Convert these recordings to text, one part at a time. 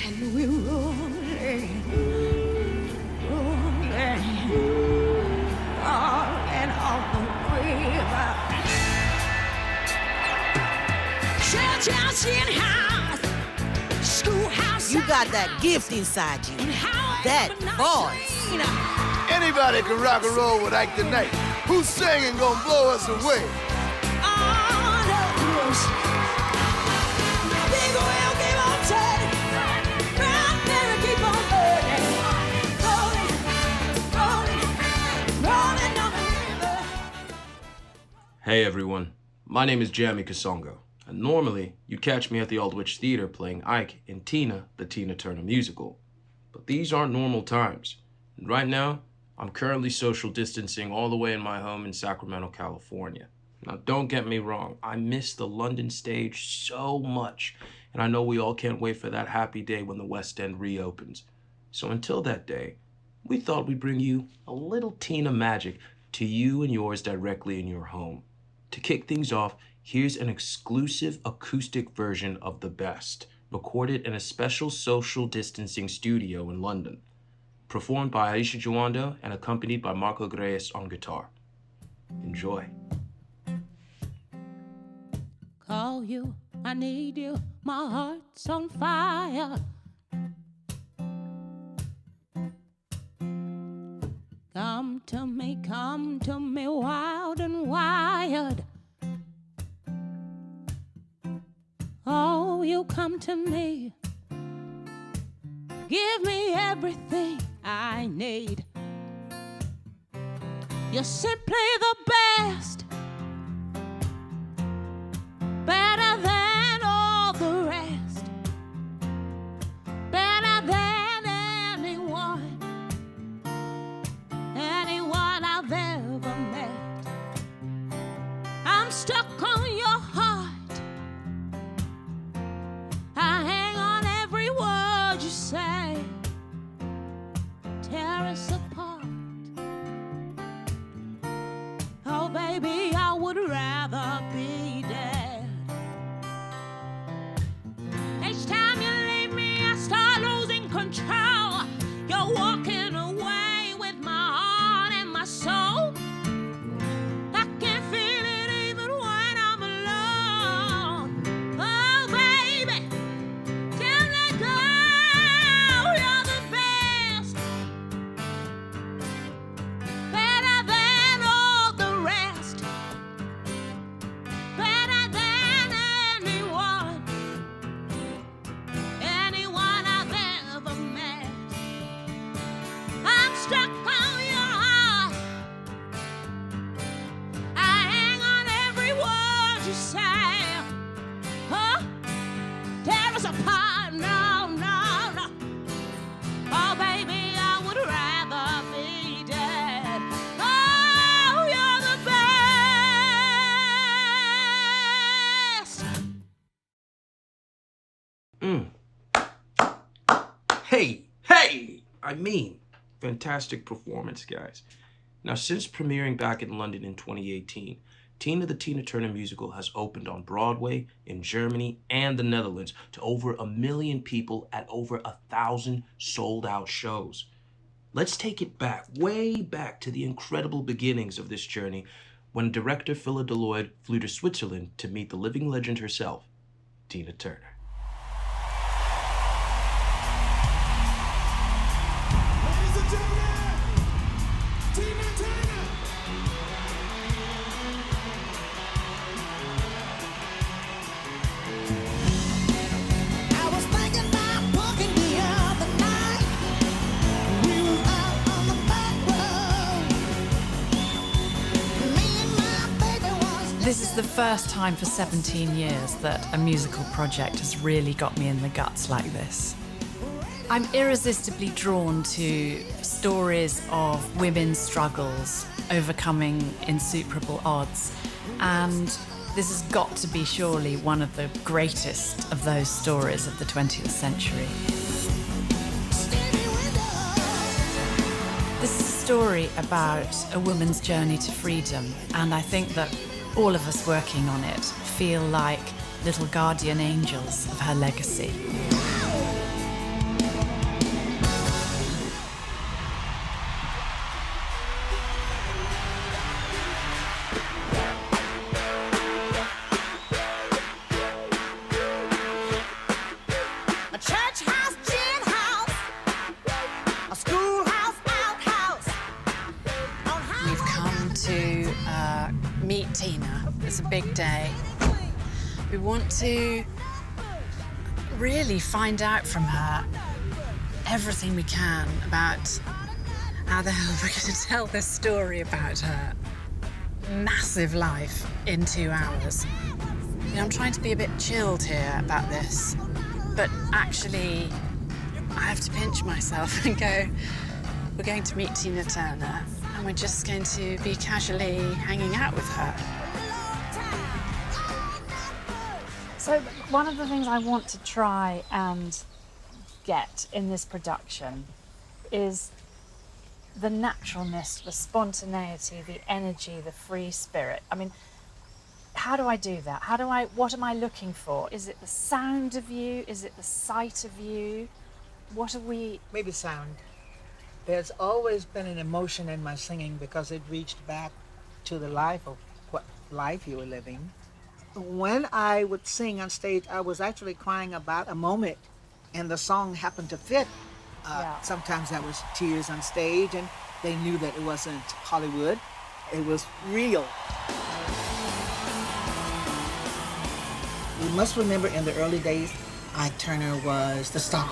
and we're rolling, rolling on the river. Church in house, schoolhouse. You got that gift inside you, that voice. Anybody can rock and roll with Ike the Knight. Who's singing gonna blow us away? Big wheel keep on turning, round there keep on burning, rolling on the river. Hey everyone, my name is Jamie Kasongo, and normally you'd catch me at the Aldwych Theater playing Ike in Tina, the Tina Turner musical. But these aren't normal times, and right now, I'm currently social distancing all the way in my home in Sacramento, California. Now, don't get me wrong, I miss the London stage so much, and I know we all can't wait for that happy day when the West End reopens. So until that day, we thought we'd bring you a little Tina magic to you and yours directly in your home. To kick things off, here's an exclusive acoustic version of The Best, recorded in a special social distancing studio in London. Performed by Aisha Juando and accompanied by Marco Greas on guitar. Enjoy. Call you, I need you, my heart's on fire. Come to me, wild and wired. Oh, you come to me, give me everything I need. You're simply the best, better than all the rest, better than anyone I've ever met. I'm stuck on your heart, I hang on every word you say. Tear us apart. Oh, baby, I would rather be dead. Each time you leave me, I start losing control. You're walking away with my heart and my soul. I can feel it even when I'm alone. Oh, baby, can't let go. You're the best, better than all the rest, better than anyone I've ever met. I'm stuck on your heart, I hang on every word you say. Huh? Tear us apart, no, no, no. Oh, baby, I would rather be dead. Oh, you're the best. Hey! I mean, fantastic performance, guys. Now, since premiering back in London in 2018, Tina the Tina Turner musical has opened on Broadway, in Germany, and the Netherlands to over 1 million people at over 1,000 sold-out shows. Let's take it back, way back to the incredible beginnings of this journey when director Philip Deloyd flew to Switzerland to meet the living legend herself, Tina Turner. Ladies and gentlemen, Tina Turner. I was thinking about walking the other night. We were out on the back road. Me and my baby was. This is the first time for 17 years that a musical project has really got me in the guts like this. I'm irresistibly drawn to stories of women's struggles, overcoming insuperable odds, and this has got to be surely one of the greatest of those stories of the 20th century. This is a story about a woman's journey to freedom, and I think that all of us working on it feel like little guardian angels of her legacy. it's a big day. We want to really find out from her everything we can about how the hell we're going to tell this story about her massive life in 2 hours. You know, I'm trying to be a bit chilled here about this, but actually I have to pinch myself and go, we're going to meet Tina Turner and we're just going to be casually hanging out with her. So one of the things I want to try and get in this production is the naturalness, the spontaneity, the energy, the free spirit. I mean, how do I do that? What am I looking for? Is it the sound of you? Is it the sight of you? What are we? Maybe sound. There's always been an emotion in my singing because it reached back to the life of what life you were living. When I would sing on stage, I was actually crying about a moment, and the song happened to fit. Sometimes that was tears on stage, and they knew that it wasn't Hollywood. It was real. You must remember in the early days, Ike Turner was the star,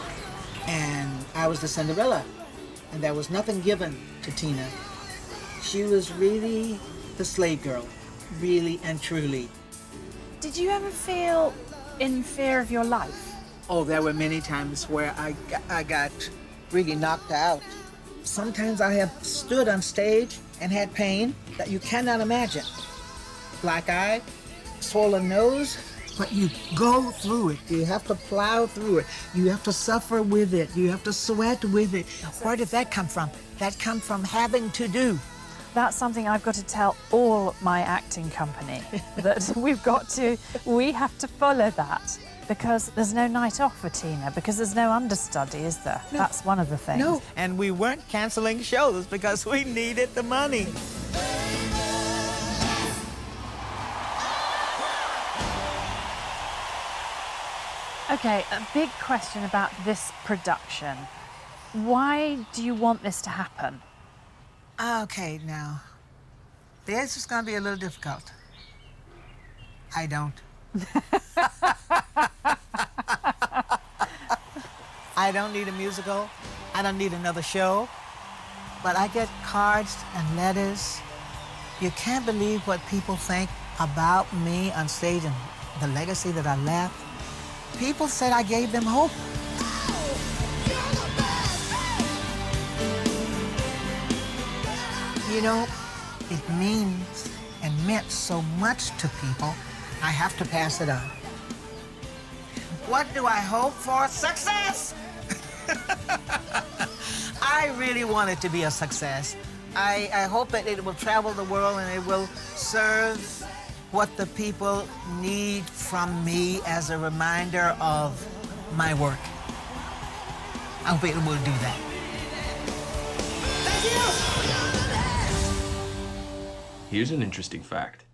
and I was the Cinderella, and there was nothing given to Tina. She was really the slave girl, really and truly. Did you ever feel in fear of your life? Oh, there were many times where I got really knocked out. Sometimes I have stood on stage and had pain that you cannot imagine. Black eye, swollen nose, but you go through it. You have to plow through it. You have to suffer with it. You have to sweat with it. Where did that come from? That comes from having to do. That's something I've got to tell all my acting company, that we have to follow that, because there's no night off for Tina, because there's no understudy, is there? No. That's one of the things. No, and we weren't canceling shows because we needed the money. Okay, a big question about this production. Why do you want this to happen? Okay, now, this is going to be a little difficult. I don't. I don't need a musical. I don't need another show. But I get cards and letters. You can't believe what people think about me on stage and the legacy that I left. People said I gave them hope. You know, it means and meant so much to people, I have to pass it on. What do I hope for? Success! I really want it to be a success. I hope that it will travel the world and it will serve what the people need from me as a reminder of my work. I hope it will do that. Thank you! Here's an interesting fact.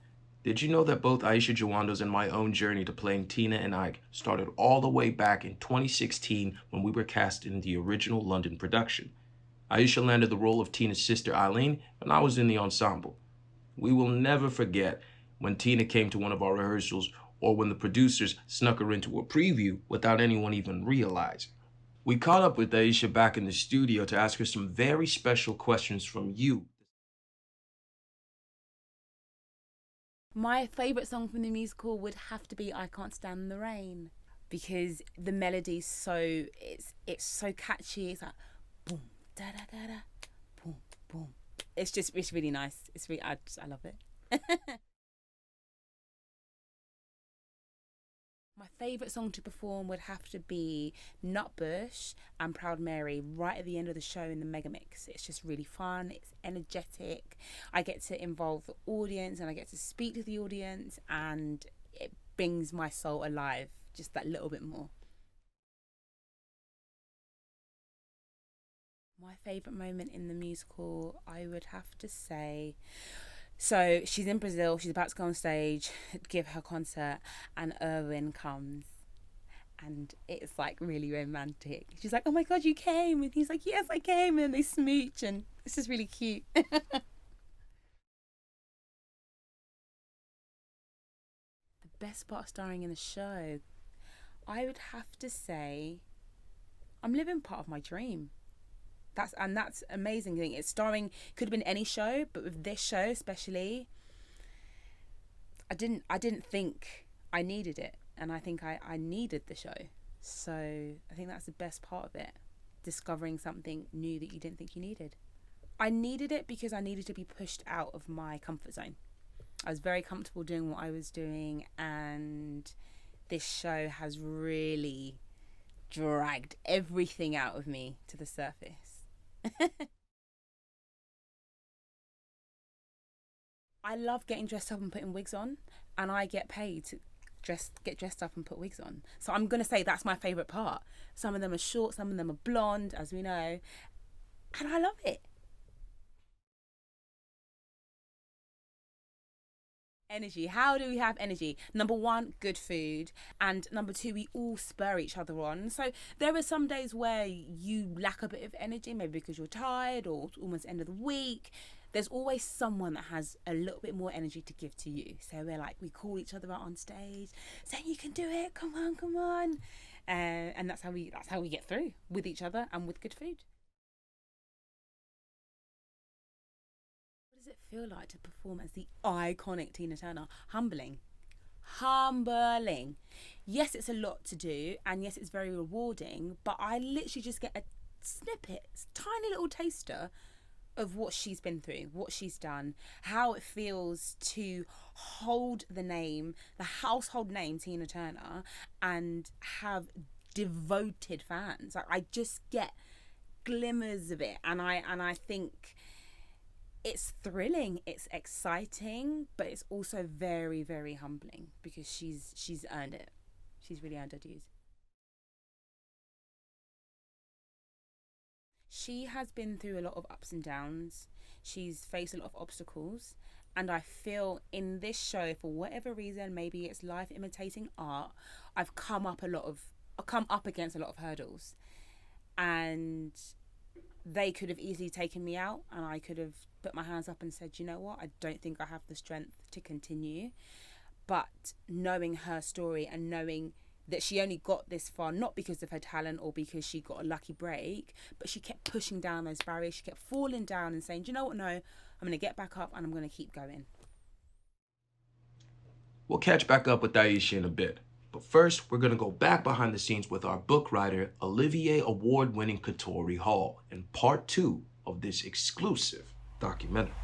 Did you know that both Aisha Jawando's and my own journey to playing Tina and Ike started all the way back in 2016 when we were cast in the original London production? Aisha landed the role of Tina's sister Eileen, and I was in the ensemble. We will never forget when Tina came to one of our rehearsals, or when the producers snuck her into a preview without anyone even realizing. We caught up with Aisha back in the studio to ask her some very special questions from you. My favourite song from the musical would have to be I Can't Stand the Rain, because the melody's so, it's so catchy. It's like boom, da da da da, boom, boom. It's really nice. I love it. My favourite song to perform would have to be Nutbush and Proud Mary right at the end of the show in the mega mix. It's just really fun, it's energetic. I get to involve the audience and I get to speak to the audience, and it brings my soul alive just that little bit more. My favourite moment in the musical, I would have to say... So she's in Brazil, she's about to go on stage, give her concert, and Erwin comes. And it's like really romantic. She's like, oh my God, you came. And he's like, yes, I came. And they smooch, and it's just really cute. best part of starring in a show, I would have to say I'm living part of my dream. That's amazing thing. It's starring, could have been any show, but with this show especially, I didn't think I needed it, and I think I needed the show. So I think that's the best part of it, discovering something new that you didn't think you needed. I needed it because I needed to be pushed out of my comfort zone. I was very comfortable doing what I was doing, and this show has really dragged everything out of me to the surface. I love getting dressed up and putting wigs on, and I get paid to get dressed up and put wigs on. So I'm going to say that's my favourite part. Some of them are short, some of them are blonde, as we know, and I love it. Energy. How do we have energy? Number one, good food. And number two, we all spur each other on. So there are some days where you lack a bit of energy, maybe because you're tired or it's almost end of the week. There's always someone that has a little bit more energy to give to you. So we call each other out on stage, saying you can do it, come on, come on. And that's how we get through with each other and with good food. What does it feel like to perform as the iconic Tina Turner? Humbling. Yes, it's a lot to do, and yes, it's very rewarding, but I literally just get a snippet, tiny little taster of what she's been through, what she's done, how it feels to hold the name, the household name Tina Turner, and have devoted fans. I just get glimmers of it, and I think it's thrilling, it's exciting, but it's also very, very humbling because she's earned it. She's really earned her dues. She has been through a lot of ups and downs. She's faced a lot of obstacles, and I feel in this show, for whatever reason, maybe it's life imitating art, I've come up against a lot of hurdles, and they could have easily taken me out, and I could have put my hands up and said, you know what, I don't think I have the strength to continue. But knowing her story and knowing that she only got this far not because of her talent or because she got a lucky break, but she kept pushing down those barriers, she kept falling down and saying, do you know what, no, I'm going to get back up and I'm going to keep going. We'll catch back up with Aisha in a bit. But first, we're going to go back behind the scenes with our book writer, Olivier Award-winning Katori Hall, in part 2 of this exclusive documentary.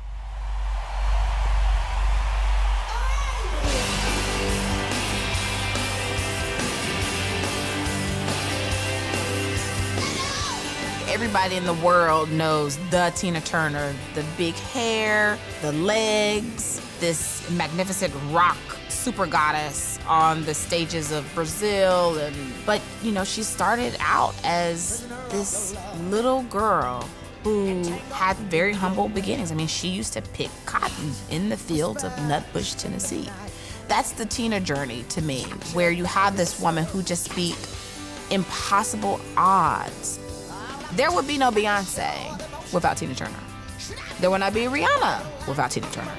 Everybody in the world knows the Tina Turner, the big hair, the legs, this magnificent rock super goddess on the stages of Brazil. But, you know, she started out as this little girl who had very humble beginnings. I mean, she used to pick cotton in the fields of Nutbush, Tennessee. That's the Tina journey to me, where you have this woman who just beat impossible odds. There would be no Beyonce without Tina Turner. There would not be Rihanna without Tina Turner.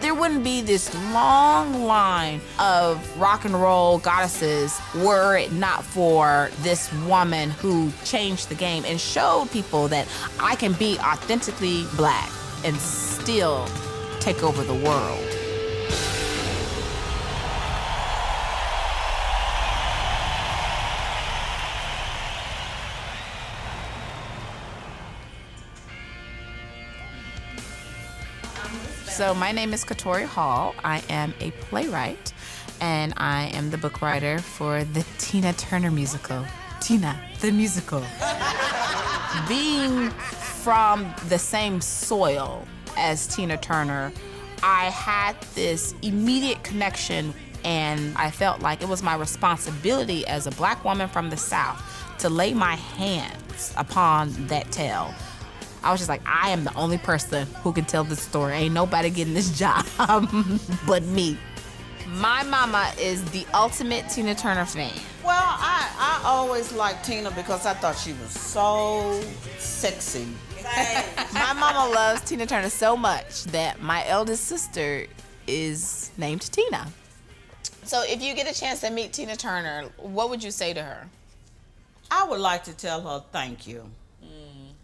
There wouldn't be this long line of rock and roll goddesses were it not for this woman who changed the game and showed people that I can be authentically black and still take over the world. So my name is Katori Hall. I am a playwright, and I am the book writer for the Tina Turner musical, Tina, the musical. Being from the same soil as Tina Turner, I had this immediate connection, and I felt like it was my responsibility as a black woman from the South to lay my hands upon that tale. I was just like, I am the only person who can tell this story. Ain't nobody getting this job but me. My mama is the ultimate Tina Turner fan. Well, I always liked Tina because I thought she was so sexy. My mama loves Tina Turner so much that my eldest sister is named Tina. So if you get a chance to meet Tina Turner, what would you say to her? I would like to tell her thank you.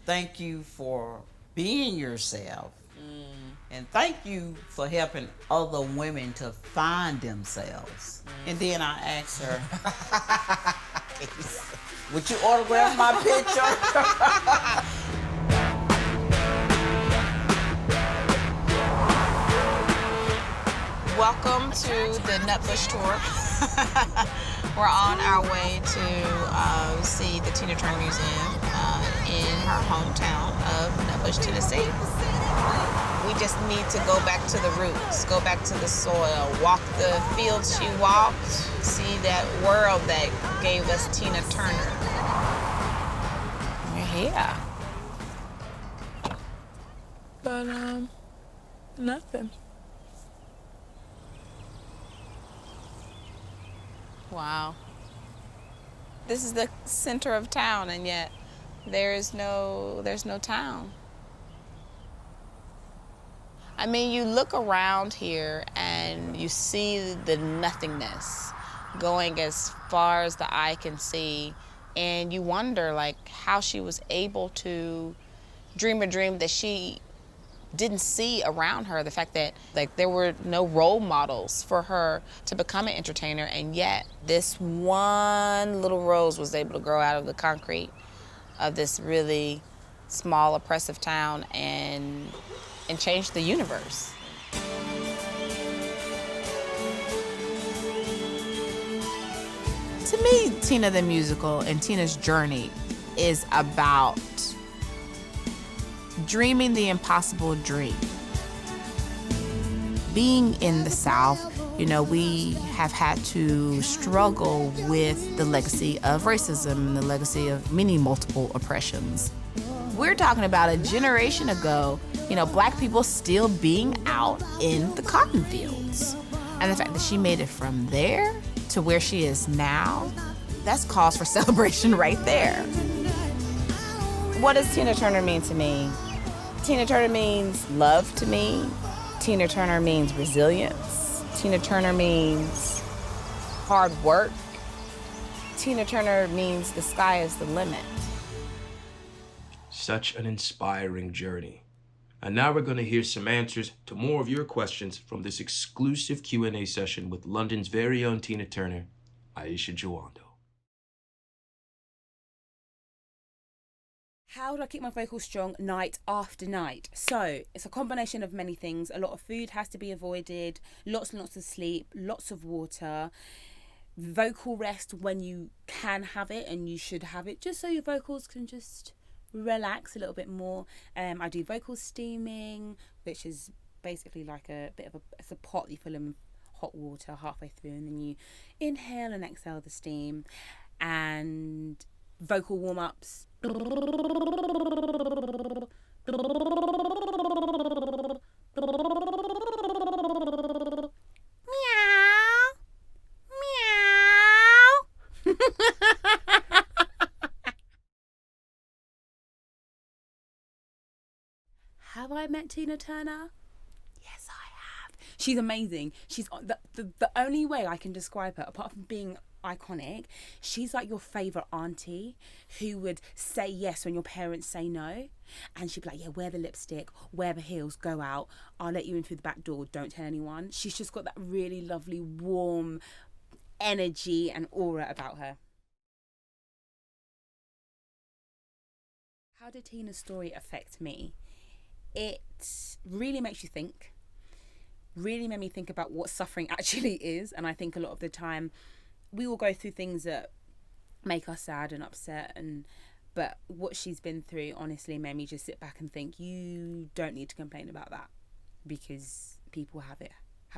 Thank you for being yourself. And thank you for helping other women to find themselves. And then I asked her, would you autograph my picture? Welcome to the Nutbush Tour. We're on our way to see the Tina Turner Museum in her hometown of Nutbush, Tennessee. We just need to go back to the roots, go back to the soil, walk the fields she walked, see that world that gave us Tina Turner. We're here. But, nothing. Wow. This is the center of town, and yet there's no town. I mean, you look around here and you see the nothingness going as far as the eye can see, and you wonder like how she was able to dream a dream that she didn't see around her. The fact that like there were no role models for her to become an entertainer, and yet this one little rose was able to grow out of the concrete of this really small, oppressive town and change the universe. To me, Tina the musical and Tina's journey is about dreaming the impossible dream. Being in the South, you know, we have had to struggle with the legacy of racism and the legacy of many multiple oppressions. We're talking about a generation ago, you know, Black people still being out in the cotton fields. And the fact that she made it from there to where she is now, that's cause for celebration right there. What does Tina Turner mean to me? Tina Turner means love to me. Tina Turner means resilience. Tina Turner means hard work. Tina Turner means the sky is the limit. Such an inspiring journey. And now we're going to hear some answers to more of your questions from this exclusive Q&A session with London's very own Tina Turner, Aisha Jawando. How do I keep my vocals strong night after night? So it's a combination of many things. A lot of food has to be avoided, lots and lots of sleep, lots of water, vocal rest when you can have it, and you should have it, just so your vocals can just relax a little bit more. I do vocal steaming, which is basically like it's a pot you fill in hot water halfway through, and then you inhale and exhale the steam. And vocal warm-ups. Meow. Meow. Have I met Tina Turner? Yes, I have. She's amazing. She's the only way I can describe her, apart from being iconic, she's like your favourite auntie who would say yes when your parents say no. And she'd be like, yeah, wear the lipstick, wear the heels, go out. I'll let you in through the back door. Don't tell anyone. She's just got that really lovely, warm energy and aura about her. How did Tina's story affect me? It really makes you think. Really made me think about what suffering actually is. And I think a lot of the time we all go through things that make us sad and upset, but what she's been through honestly made me just sit back and think, you don't need to complain about that, because people have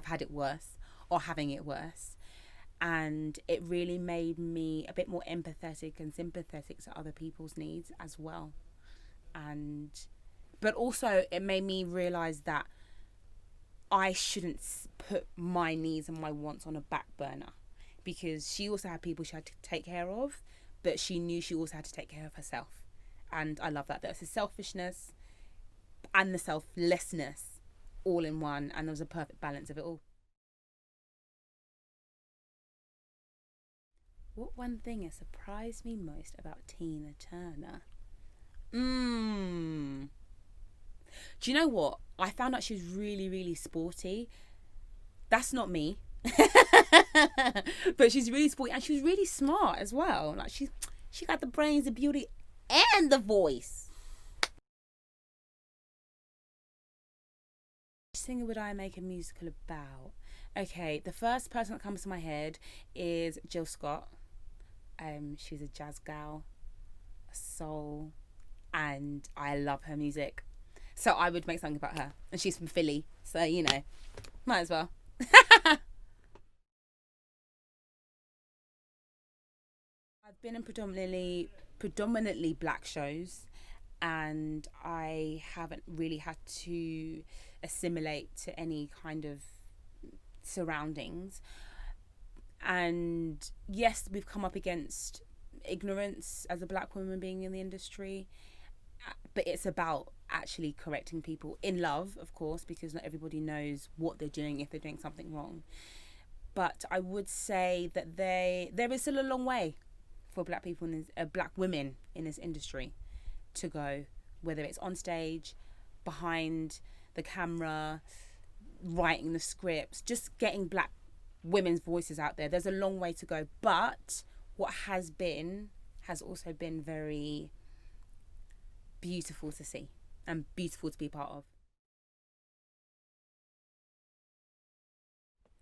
had it worse or having it worse. And it really made me a bit more empathetic and sympathetic to other people's needs as well. But also it made me realise that I shouldn't put my needs and my wants on a back burner, because she also had people she had to take care of, but she knew she also had to take care of herself. And I love that. There's the selfishness and the selflessness all in one, and there was a perfect balance of it all. What one thing has surprised me most about Tina Turner? Do you know what? I found out she was really, really sporty. That's not me. But she's really sporty and she was really smart as well. Like she got the brains, the beauty, and the voice. Which singer would I make a musical about? Okay, the first person that comes to my head is Jill Scott. She's a jazz gal, a soul, and I love her music. So I would make something about her. And she's from Philly, so you know, might as well. I've been in predominantly black shows, and I haven't really had to assimilate to any kind of surroundings. And yes, we've come up against ignorance as a black woman being in the industry, but it's about actually correcting people in love, of course, because not everybody knows what they're doing if they're doing something wrong. But I would say that there is still a long way for black people, black women in this industry to go, whether it's on stage, behind the camera, writing the scripts, just getting black women's voices out there. There's a long way to go, but what has also been very beautiful to see and beautiful to be part of.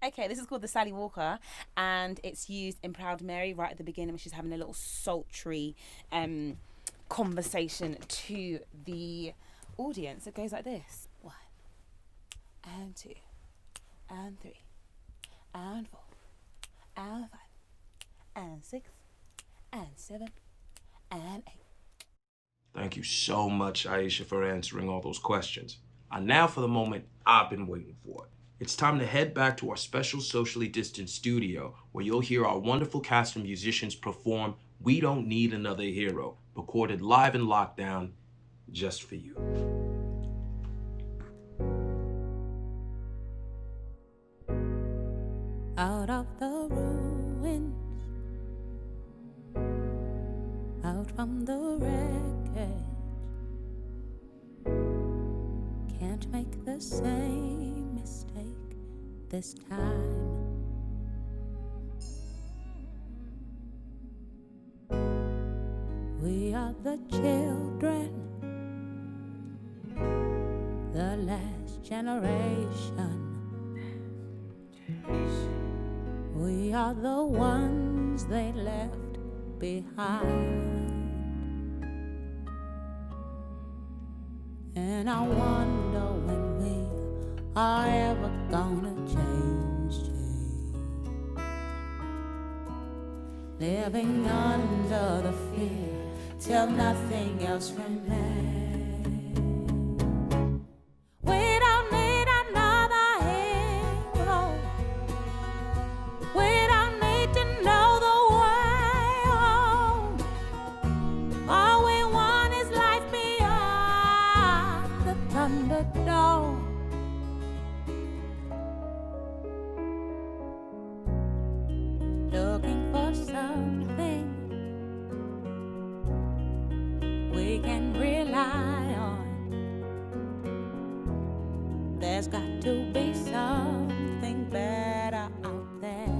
Okay, this is called the Sally Walker, and it's used in Proud Mary right at the beginning when she's having a little sultry conversation to the audience. It goes like this: 1 and 2 and 3 and 4 and 5 and 6 and 7 and 8. Thank you so much, Aisha, for answering all those questions. And now for the moment I've been waiting for. It's time to head back to our special socially distanced studio where you'll hear our wonderful cast of musicians perform We Don't Need Another Hero, recorded live in lockdown just for you. Out of the ruins, out from the wreckage, can't make the same mistake this time. We are the children, the last generation. We are the ones they left behind. And I wonder when we are ever gonna change. Living under the fear till nothing else remains. We don't need another hero. We don't need to know the way home. All we want is life beyond the Thunderdome. Looking for something we can rely on. There's got to be something better out there.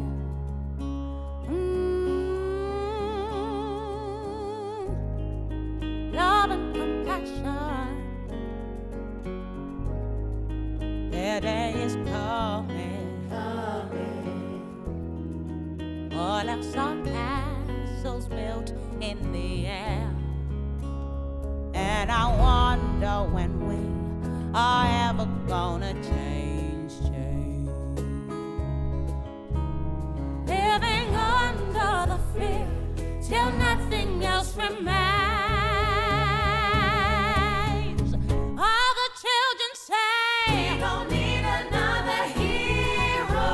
Love and compassion. Their day is coming. All else are castles built in the air. And I wonder when we are ever gonna change. Living under the fear till nothing else remains. All the children say we don't need another hero.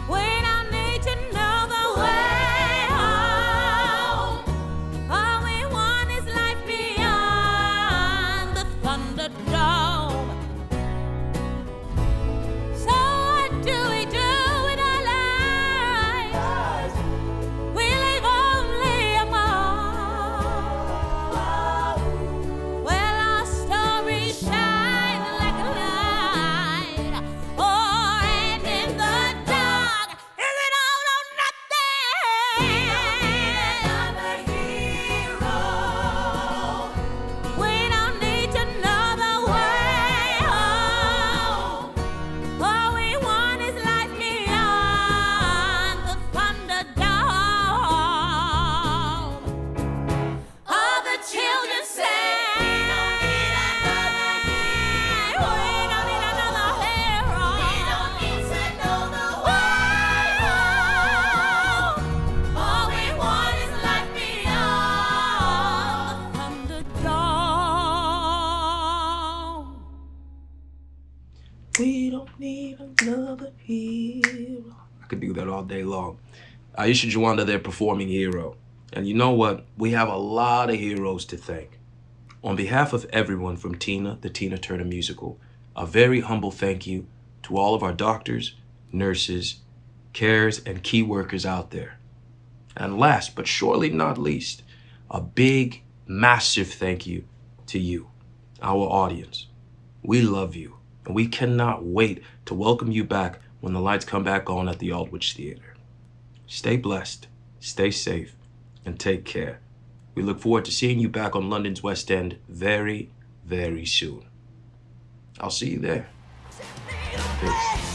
We don't need to know the way home. All we want is life beyond the Thunderdome. don't need another hero. I could do that all day long. Aisha Jawanda, they're performing Hero. And you know what? We have a lot of heroes to thank. On behalf of everyone from Tina, the Tina Turner Musical, a very humble thank you to all of our doctors, nurses, carers, and key workers out there. And last but surely not least, a big, massive thank you to you, our audience. We love you, and we cannot wait to welcome you back when the lights come back on at the Aldwych Theater. Stay blessed, stay safe, and take care. We look forward to seeing you back on London's West End very, very soon. I'll see you there. Peace.